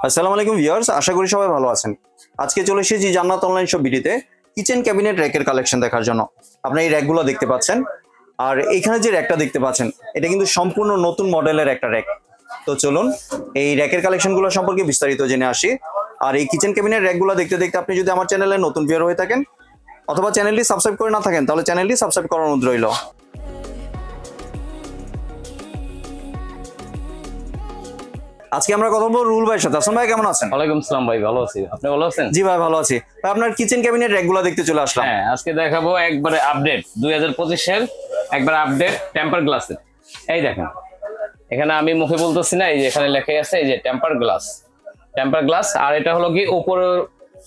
আসসালামু আলাইকুম ভিউয়ার্স, আশা করি সবাই ভালো আছেন। আজকে চলে এসেছি জান্নাত অনলাইন শপ ভিডিওতে কিচেন ক্যাবিনেট র্যাকের কালেকশন দেখার জন্য। আপনারা এই র্যাকগুলো দেখতে পাচ্ছেন, আর এখানে যে র্যাকটা দেখতে পাচ্ছেন এটা কিন্তু সম্পূর্ণ নতুন মডেলের একটা র্যাক। তো চলুন এই র্যাকের কালেকশনগুলো সম্পর্কে বিস্তারিত জেনে আসি। আর এই কিচেন ক্যাবিনেট র্যাকগুলো দেখতে দেখতে আপনি যদি আমার চ্যানেলে নতুন ভিউয়ার হয়ে থাকেন অথবা চ্যানেলটি সাবস্ক্রাইব করে না থাকেন তাহলে চ্যানেলটি সাবস্ক্রাইব করার অনুরোধ রইল। আজকে আমরা কথা বলবো রুল ভাইয়ের সাথে। আসসালামু ভাই, কেমন আছেন? ওয়ালাইকুম আসসালাম ভাই, ভালো আছি। আপনি ভালো আছেন? জি ভাই, ভালো আছি। ভাই আপনার কিচেন ক্যাবিনেট র্যাকগুলো দেখতে চলে আসলাম। হ্যাঁ, আজকে দেখাবো একবারে আপডেট 2025 এর একবার আপডেট টেম্পার গ্লাসের। এই দেখেন, এখানে আমি মুখে বলতেছি না, এই যে এখানে লেখা আছে এই যে টেম্পার গ্লাস। আর এটা হলো কি উপরের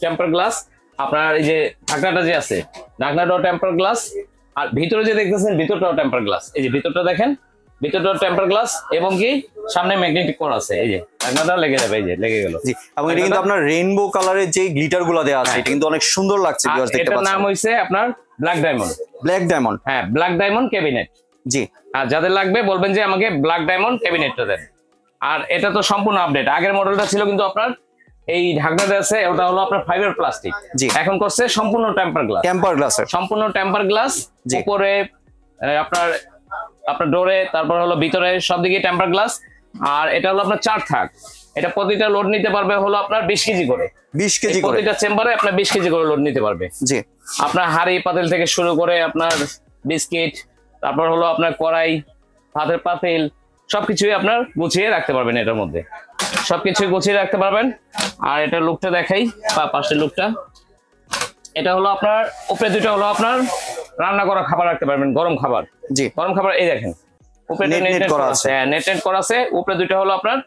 টেম্পার গ্লাস, আপনার এই যে ঢাকনাটা যে আছে ঢাকনাটাও টেম্পার গ্লাস, আর ভিতরে যে দেখতেছেন ভিতরটাও টেম্পার গ্লাস। এই যে ভিতরটা দেখেন, ভিতরটাও টেম্পার গ্লাস এবং কি সামনে ম্যাগনেটিক করা আছে। এই যে ঢাকনাটা লেগে যাবে, এই যে লেগে গেল। জি, এবং এটা কিন্তু আপনার রেইনবো কালারের যে গ্লিটার গুলো দেওয়া আছে, এটা কিন্তু অনেক সুন্দর লাগছে। ভিউয়ার্স দেখতে পাচ্ছেন, এটার নাম হইছে আপনার ব্ল্যাক ডায়মন্ড। ব্ল্যাক ডায়মন্ড, হ্যাঁ, ব্ল্যাক ডায়মন্ড ক্যাবিনেট। জি, আর যাদের লাগবে বলবেন যে আমাকে ব্ল্যাক ডায়মন্ড ক্যাবিনেটটা দেন। আর এটা তো সম্পূর্ণ আপডেট। আগের মডেলটা ছিল কিন্তু আপনার এই ঢাকনাটা আছে, ওটা হলো আপনার ফাইবার প্লাস্টিক। জি, এখন করছে সম্পূর্ণ টেম্পার গ্লাস। টেম্পার গ্লাসের সম্পূর্ণ টেম্পার গ্লাস। উপরে আপনার আপনার ডোরে, তারপর হলো ভিতরে সব দিকে টেম্পার গ্লাস। আর এটা হলো আপনার 4 থাক। এটা প্রতিটা লোড নিতে পারবে হলো আপনার 20 কেজি করে। 20 কেজি করে প্রতিটা চেম্বারে আপনার 20 কেজি করে লোড নিতে পারবে। জি, আপনার হাঁড়ি পাতিল থেকে শুরু করে আপনার বিস্কিট, তারপর হলো আপনার কড়াই, ভাতের পাতিল, সবকিছুই আপনার গুছিয়ে রাখতে পারবেন। এটার মধ্যে সবকিছু গুছিয়ে রাখতে পারবেন। আর এটা লুকটা দেখাই, পাশের লুকটা। এটা হলো আপনার উপরে দুটো হলো আপনার রান্না করা খাবার রাখতে পারবেন, গরম খাবার। জি, গরম খাবার এই দেখেন, উপরে নেট করা আছে। হ্যাঁ, নেট করা আছে। উপরে দুটো হলো আপনার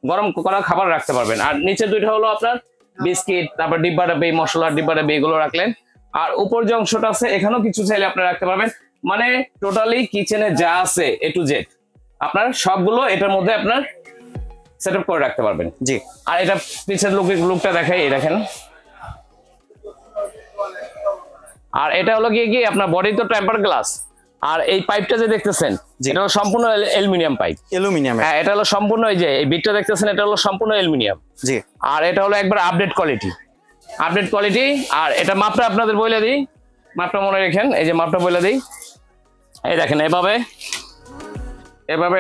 গরম করা খাবার রাখতে পারবেন, আর নিচে দুটো হলো আপনার বিস্কিট, তারপর ডিব্বা ডাব্বা, মশলার ডিব্বা ডাব্বা এগুলো রাখলেন। আর উপর যে অংশটা আছে এখানেও কিছু চাইলে আপনারা রাখতে পারবেন। মানে টোটালি কিচেনে যা আছে এ টু জেড আপনার সবগুলো এটার মধ্যে আপনার সেটআপ করে রাখতে পারবেন। জি, আর এটা পিছের লুকটা দেখাই, এই দেখেন। আর এটা হলো কি আপনার বডি তো টেম্পার গ্লাস, আর এই পাইপটা যে দেখতেছেন এটা হলো সম্পূর্ণ অ্যালুমিনিয়াম পাইপ। অ্যালুমিনিয়াম, হ্যাঁ, এটা হলো সম্পূর্ণ, এই যে এই বিটটা দেখতেছেন এটা হলো সম্পূর্ণ অ্যালুমিনিয়াম। জি, আর এটা হলো একবার আপডেট কোয়ালিটি। আর এটা মাপটা আপনাদের বলে দিই, মাপটা মনে রাখেন। এই যে মাপটা বলে দিই, এই দেখেন এভাবে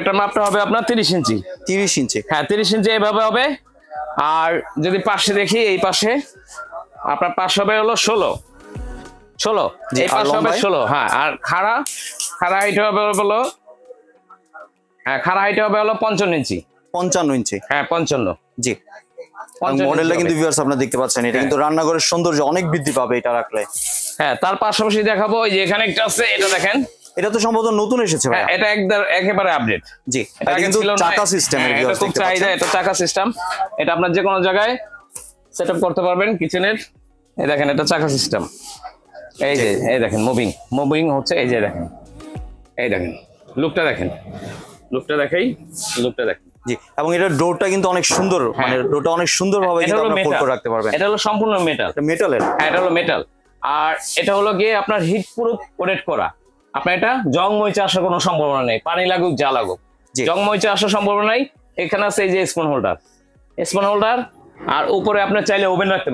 এটা মাপটা হবে আপনার 30 ইঞ্চি। 30 ইঞ্চি, হ্যাঁ, 30 ইঞ্চি এভাবে হবে। আর যদি পাশে দেখি, এই পাশে আপনার পাশ হবে হলো 16, এই পাশ হবে 16। হ্যাঁ, আর খাড়া হাইট হবে হলো, হ্যাঁ খাড়া হাইট হবে হলো 55 ইঞ্চি। 55 ইঞ্চি, হ্যাঁ 55। জি। মডেলটা কিন্তু ভিউয়ার্স আপনারা দেখতে পাচ্ছেন, এটা কিন্তু রান্নাঘরের সৌন্দর্য অনেক বৃদ্ধি পাবে এটা রাখলে। হ্যাঁ, তার পাশাপাশি দেখাবো এই যে এখানে একটা আছে, এটা দেখেন। এটা তো সম্ভবত নতুন এসেছে ভাই। এটা একেবারে আপডেট। জি, এটা কিন্তু চাকা সিস্টেমের। এটা খুব চাহিদা, এটা চাকা সিস্টেম। এটা আপনার যে কোনো জায়গায় সেটআপ করতে পারবেন কিচেনের। এই দেখেন, এটা চাকা সিস্টেম। এই দেখেন মুভিং হচ্ছে। এই যে দেখেন, এই দেখেন লুকটা দেখেন, লুকটা দেখেন। জি, এবং এটা ডোরটা কিন্তু অনেক সুন্দর, মানে ডোরটা অনেক সুন্দরভাবে কিন্তু আপনারা ফোল্ড করে রাখতে পারবেন। এটা হলো সম্পূর্ণ মেটাল। মেটালের? হ্যাঁ, এটা হলো মেটাল। আর এটা হলো গিয়ে আপনার হিট প্রুফ কোটেড করা। আপনার এটা জং মরিচা আসার কোনো সম্ভাবনা নেই, পানি লাগুক যা লাগুক জং মরিচা আসার সম্ভাবনা নাই। এখানে আছে এই যে স্পুন হোল্ডার। আর উপরে আপনার চাইলে ওভেন রাখতে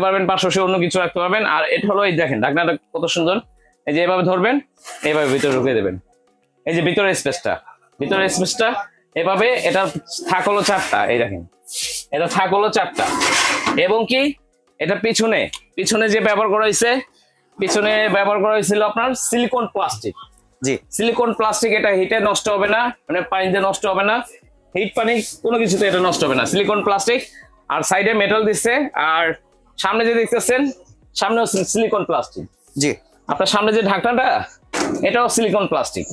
পারবেন, পাশাপাশি অন্য কিছু রাখতে পারবেন। আর এটা হলো এই দেখেন ঢাকনাটা কত সুন্দর। এই যে এভাবে ধরবেন, এইভাবে ভিতরে ঢুকিয়ে দেবেন। এই যে ভিতরের স্পেসটা এভাবে। এটা থাক হলো 4টা। এই দেখেন, এটা থাক হলো 4টা। এবং কি এটা পিছনে যে ব্যবহার করা হয়েছিল আপনার সিলিকন প্লাস্টিক। জি, সিলিকন প্লাস্টিক। এটা হিটে নষ্ট হবে না, মানে পানিতে নষ্ট হবে না, হিট পানি কোনো কিছুতে এটা নষ্ট হবে না, সিলিকন প্লাস্টিক। আর সাইডে মেটাল দিচ্ছে। আর সামনে যে দেখতেছেন সামনেও সিলিকন প্লাস্টিক। জি, আপনার সামনে যে ঢাকনাটা এটাও সিলিকন প্লাস্টিক।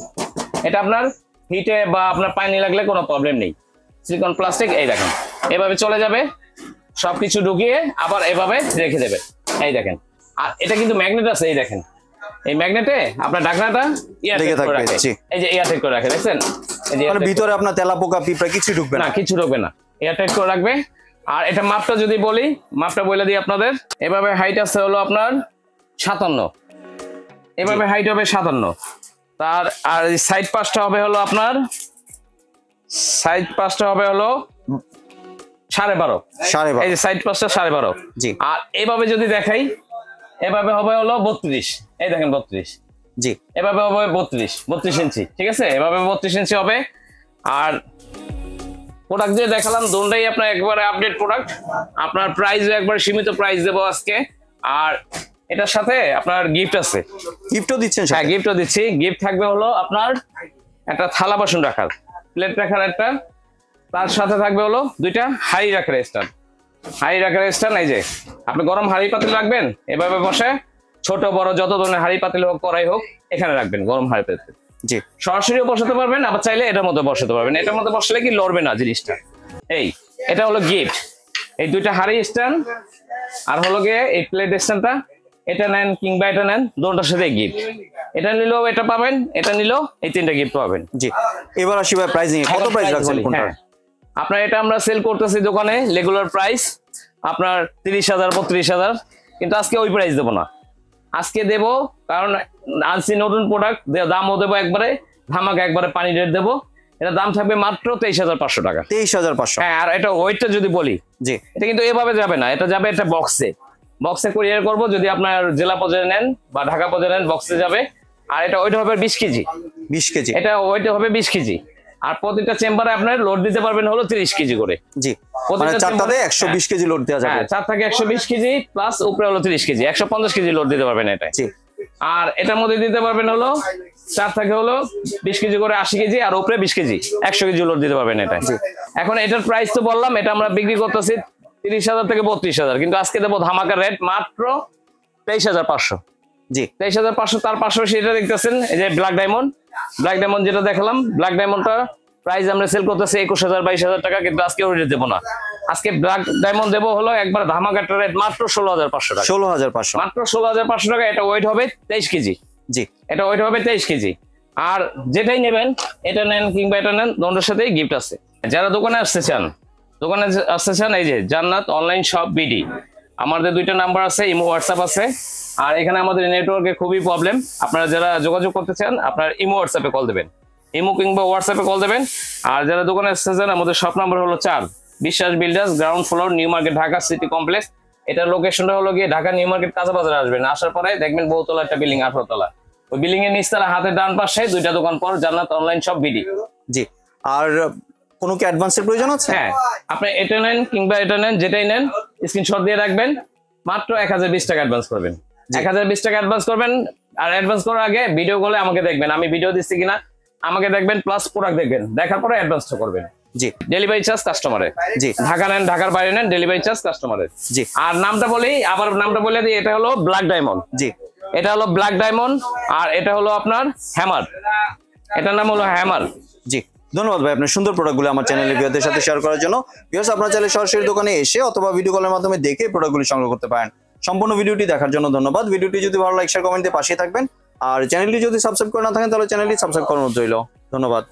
এটা আপনার হিটে বা আপনার পানি লাগলে কোনো প্রবলেম নেই, সিলিকন প্লাস্টিক। এই দেখেন এভাবে চলে যাবে, সবকিছু ঢুকিয়ে আবার এভাবে রেখে দেবে। এই দেখেন, আর এটা কিন্তু ম্যাগনেট আছে। এই দেখেন, এই ম্যাগনেটে আপনার ঢাকনাটা এয়ারটাইট করে রাখে। এই যে এয়ারটাইট করে রাখে, দেখছেন? এই যে ভিতরে আপনার তেলাপোকা পিঁপড়া কিছু ঢুকবে না, এয়ারটাইট করে রাখবে। আর এটা মাপটা যদি বলি, মাপটা বলে দিই আপনাদের। এভাবে হাইট আছে হলো আপনার 57, এভাবে হাইট হবে 57। আর সাইড পাশটা হবে হলো আপনার 12.5, 12.5 এই যে সাইড পাশটা 12.5। জি আর এভাবে যদি দেখাই, এভাবে হবে হলো 32, এই দেখেন 32, জি এভাবে হবে 32 ইঞ্চি, ঠিক আছে, এভাবে 32 ইঞ্চি হবে। আর প্রোডাক্ট দিয়ে দেখালাম দুটোই আপনার একবারে আপডেট প্রোডাক্ট, আপনার প্রাইসও একবার সীমিত প্রাইস দেবো আজকে। আর এটার সাথে আপনার গিফট আছে, গিফটও দিচ্ছেন হ্যাঁ সাথে? গিফটও দিচ্ছি। গিফট থাকবে হলো আপনার একটা থালা বাসন রাখার, প্লেট রাখার একটা, তার সাথে থাকবে হলো দুইটা হাঁড়ি রাখার স্ট্যান্ড। হাঁড়ি রাখার স্ট্যান্ড, এই যে আপনি গরম হাঁড়ি পাতিল রাখবেন এভাবে বসে, ছোট বড় যত ধরনের হাঁড়ি পাতিল হোক কড়াই হোক এখানে রাখবেন গরম হাঁড়ি পাতিল। জি সরাসরিও বসাতে পারবেন, আবার চাইলে এটার মধ্যে বসাতে পারবেন। এটার মধ্যে বসলে কি লড়বে না জিনিসটা। এই এটা হলো গিফট, এই দুইটা হাঁড়ি স্ট্যান্ড আর হলো গিয়ে এই প্লেট স্ট্যান্ডটা, এটা নেন কিংবা এটা নেন, দুটোর সাথে গিফট। এটা নিলেও এটা পাবেন, এটা নিলেও এই তিনটা গিফট পাবেন। জি এবার আসি ভাই প্রাইসিং এ, কত প্রাইস রাখছেন কোনটা? হ্যাঁ, আপনার এটা আমরা সেল করতেছি দোকানে রেগুলার প্রাইস আপনার 30,000 32,000, কিন্তু আজকে ওই প্রাইস দেবো না, আজকে দেবো কারণ আনছি নতুন প্রোডাক্ট, দামও দেবো একবারে ধামাকা, একবারে পানি রেট দেবো। এটা দাম থাকবে মাত্র 23,500 টাকা। 23,500? হ্যাঁ, আর এটা ওয়েটটা যদি বলি, জি এটা কিন্তু এভাবে যাবে না, এটা যাবে একটা বক্সে, বক্সে কুরিয়ার করবো। যদি আপনার জেলা পর্যায়ে নেন বা ঢাকা পর্যায়ে নেন বক্সে যাবে। আর এটা ওয়েট হবে 20 কেজি, 20 কেজি? এটা ওয়েট হবে 20 কেজি। আর প্রতিটা চেম্বারে আপনার লোড দিতে পারবেন হলো 30 কেজি করে। জি মানে প্রতিটা চারটাতে চেম্বারে 120 কেজি লোড দেওয়া যাবে? হ্যাঁ, চার থেকে 120 কেজি প্লাস উপরে হলো 30 কেজি, 150 কেজি লোড দিতে পারবেন এটা। জি আর এটার মধ্যে দিতে পারবেন হলো 4 থেকে হলো 20 কেজি করে 80 কেজি, আর উপরে 20 কেজি 100 কেজি লোড দিতে পারবেন এটা। এখন এটার প্রাইস তো বললাম, এটা আমরা বিক্রি করতেছি 30,000 থেকে 32,000, কিন্তু আজকে দেবো ধামাকা রেট মাত্র 23,500। জি 23,500। তার পাশাপাশি এটা দেখতেছেন এই যে ব্ল্যাক ডায়মন্ড, ব্ল্যাক ডায়মন্ড যেটা দেখালাম, ব্ল্যাক ডায়মন্ডটা প্রাইস আমরা সেল করতেছি 21,000 22,000 টাকা, কিন্তু আজকে ওই রেট দেবো না। আজকে ব্ল্যাক ডায়মন্ড দেবো হলো একবার ধামাকা রেট মাত্র 16,500 টাকা। 16,500? মাত্র 16,500 টাকা। এটা ওয়েট হবে 23 কেজি। জি এটা ওয়েট হবে 23 কেজি। আর যেটাই নেবেন, এটা নেন কিংবা এটা নেন, দুটোর সাথেই গিফট আছে। যারা দোকানে আসতে চান, এই যে জান্নাত অনলাইন শপ বিডি, আমাদের দুইটা নাম্বার আছে, ইমো হোয়াটসঅ্যাপ আছে। আর এখানে আমাদের নেটওয়ার্কে খুবই প্রবলেম, আপনারা যারা যোগাযোগ করতে চান আপনার ইমো হোয়াটসঅ্যাপে কল দেবেন, ইমো কিংবা হোয়াটসঅ্যাপে কল দেবেন। আর যারা দোকানে আসতে চান, আমাদের শপ নাম্বার হলো 4 বিশ্বাস builders, ground floor, new market, Dhaka city complex. এটা লোকেশনটা হলো গিয়ে ঢাকা নিউ মার্কেট কাঁচা বাজারে আসবেন, আসার পরে দেখবেন বহুতলা একটা বিল্ডিং, 18 তলা, ওই বিল্ডিং এর নিচতলা হাতের ডান পাশে দুইটা দোকান পর জান্নাত অনলাইন শপ বিডি। জি আর কোনো কি অ্যাডভান্সের প্রয়োজন আছে? হ্যাঁ, আপনি এটা নেন কিংবা এটা নেন, যেটাই নেন স্ক্রিনশট দিয়ে রাখবেন, মাত্র 1020 টাকা অ্যাডভান্স করবেন। 1020 টাকা অ্যাডভান্স করবেন। আর অ্যাডভান্স করার আগে ভিডিও কলে আমাকে দেখবেন, আমি ভিডিও দিচ্ছি কিনা আমাকে দেখবেন, প্লাস প্রোডাক্ট দেখবেন, দেখার পরে অ্যাডভান্সটা করবেন। জি ডেলিভারি চার্জ কাস্টমারের। জি ঢাকা নেন, ঢাকার বাইরে নেন, ডেলিভারি চার্জ কাস্টমারের। জি আর নামটা বলি, আবার নামটা বলে দিই, এটা হলো ব্ল্যাক ডায়মন্ড। জি এটা হলো ব্ল্যাক ডায়মন্ড, আর এটা হলো আপনার হ্যামার, এটার নাম হলো হ্যামার। জি ধন্যবাদ ভাই আপনার সুন্দর প্রোডাক্টগুলো আমার চ্যানেলের ভিউয়ারদের সাথে শেয়ার করার জন্য। ভিউয়ার্স আপনারা চাইলে সরাসরি দোকানে এসে অথবা ভিডিও কলের মাধ্যমে দেখে প্রোডাক্টগুলি সংগ্রহ করতে পারেন। সম্পূর্ণ ভিডিওটি দেখার জন্য ধন্যবাদ। ভিডিওটি যদি ভালো লাগে শেয়ার কমেন্টে পাশে থাকবেন, আর চ্যানেলটি যদি সাবস্ক্রাইব করে না থাকেন তাহলে চ্যানেলটি সাবস্ক্রাইব করার অনুরোধ রইল। ধন্যবাদ।